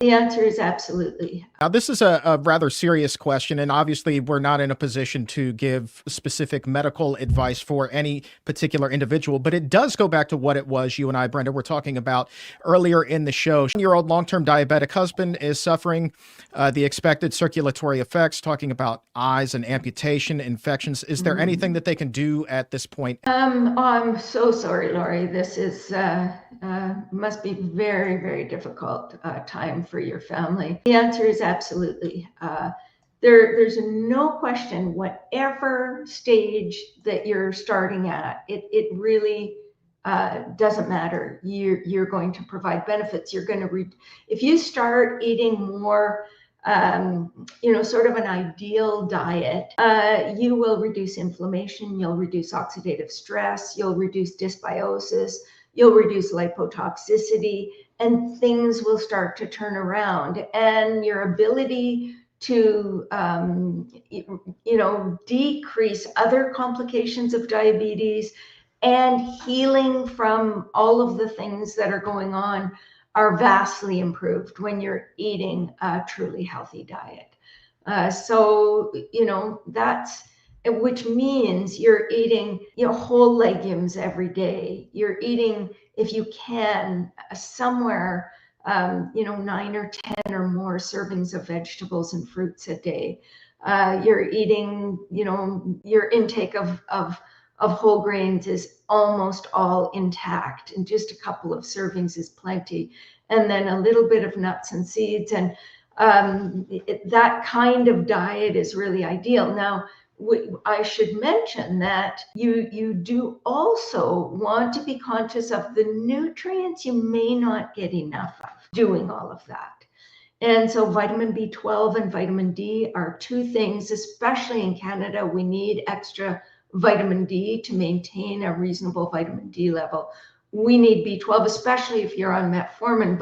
The answer is absolutely. Now, this is a rather serious question, and obviously, we're not in a position to give specific medical advice for any particular individual, but it does go back to what it was you and I, Brenda, were talking about earlier in the show. Your old long-term diabetic husband is suffering the expected circulatory effects, talking about eyes and amputation, infections. Is there anything that they can do at this point? I'm so sorry, Lori. This is must be very, very difficult time for your family. The answer is absolutely. There's no question, whatever stage that you're starting at, it really doesn't matter. You're going to provide benefits. You're going to if you start eating more sort of an ideal diet, you will reduce inflammation, you'll reduce oxidative stress, you'll reduce dysbiosis, you'll reduce lipotoxicity, and things will start to turn around. And your ability to, decrease other complications of diabetes and healing from all of the things that are going on are vastly improved when you're eating a truly healthy diet. That's, which means you're eating, whole legumes every day. You're eating, if you can, somewhere, 9 or 10 or more servings of vegetables and fruits a day. You're eating, your intake of whole grains is almost all intact, and just a couple of servings is plenty. And then a little bit of nuts and seeds. And that kind of diet is really ideal. Now, I should mention that you do also want to be conscious of the nutrients you may not get enough of doing all of that. And so vitamin B12 and vitamin D are two things, especially in Canada, we need extra vitamin D to maintain a reasonable vitamin D level. We need B12, especially if you're on metformin,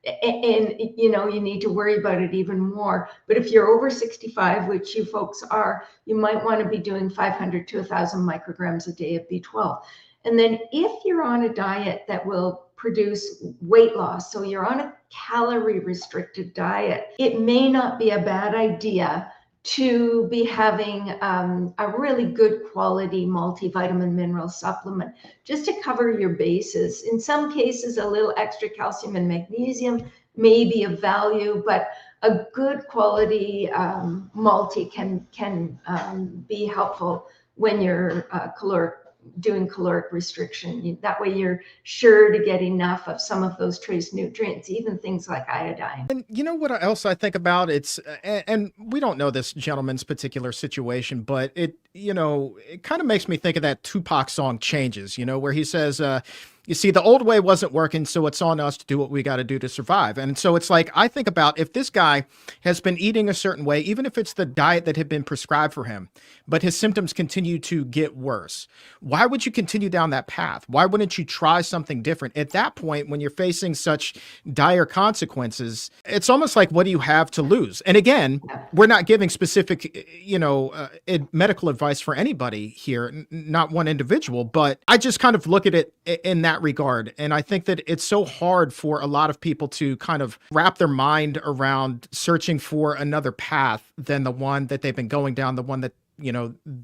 you need to worry about it even more. But if you're over 65, which you folks are, you might want to be doing 500 to 1,000 micrograms a day of B12. And then if you're on a diet that will produce weight loss, so you're on a calorie restricted diet, it may not be a bad idea to be having a really good quality multivitamin mineral supplement just to cover your bases. In some cases, a little extra calcium and magnesium may be of value, but a good quality multi can be helpful when you're doing caloric restriction. That way you're sure to get enough of some of those trace nutrients, even things like iodine. And you know what else I think about? And we don't know this gentleman's particular situation, but it kind of makes me think of that Tupac song Changes, where he says, you see, the old way wasn't working, so it's on us to do what we got to do to survive. And so it's like, I think about if this guy has been eating a certain way, even if it's the diet that had been prescribed for him, but his symptoms continue to get worse, why would you continue down that path? Why wouldn't you try something different? At that point, when you're facing such dire consequences, it's almost like, what do you have to lose? And again, we're not giving specific, medical advice for anybody here, not one individual, but I just kind of look at it in that regard. And I think that it's so hard for a lot of people to kind of wrap their mind around searching for another path than the one that they've been going down, the one that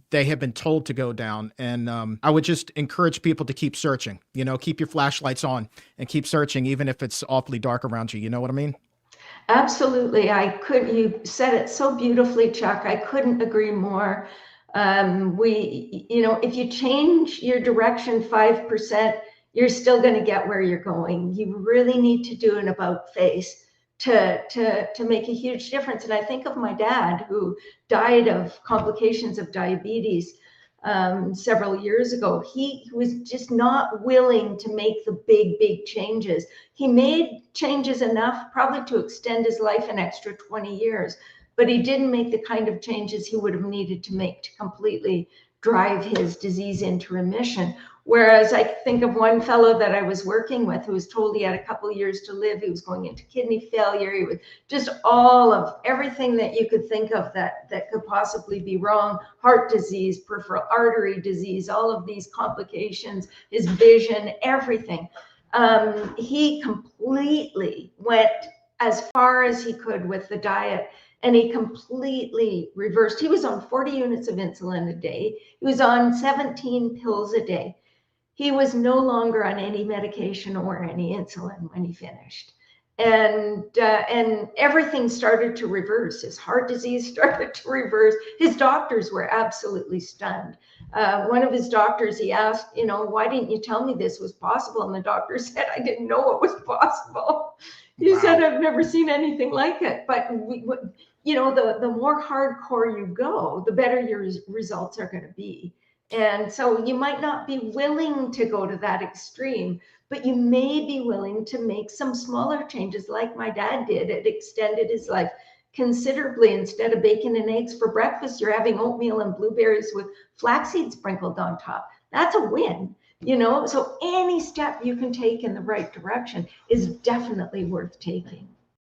they have been told to go down. And I would just encourage people to keep searching, keep your flashlights on and keep searching, even if it's awfully dark around you. You know what I mean? Absolutely. You said it so beautifully, Chuck. I couldn't agree more. If you change your direction 5%, you're still going to get where you're going. You really need to do an about face to make a huge difference. And I think of my dad, who died of complications of diabetes several years ago. He was just not willing to make the big changes. He made changes enough probably to extend his life an extra 20 years, but he didn't make the kind of changes he would have needed to make to completely drive his disease into remission. Whereas I think of one fellow that I was working with who was told he had a couple of years to live. He was going into kidney failure. He was just all of everything that you could think of that could possibly be wrong. Heart disease, peripheral artery disease, all of these complications, his vision, everything. He completely went as far as he could with the diet, and he completely reversed. He was on 40 units of insulin a day. He was on 17 pills a day. He was no longer on any medication or any insulin when he finished. And everything started to reverse. His heart disease started to reverse. His doctors were absolutely stunned. One of his doctors, he asked, why didn't you tell me this was possible? And the doctor said, I didn't know it was possible. He said, I've never seen anything like it. But the more hardcore you go, the better your results are going to be. And so you might not be willing to go to that extreme, but you may be willing to make some smaller changes like my dad did. It extended his life considerably. Instead of bacon and eggs for breakfast, you're having oatmeal and blueberries with flaxseed sprinkled on top. That's a win, So any step you can take in the right direction is definitely worth taking.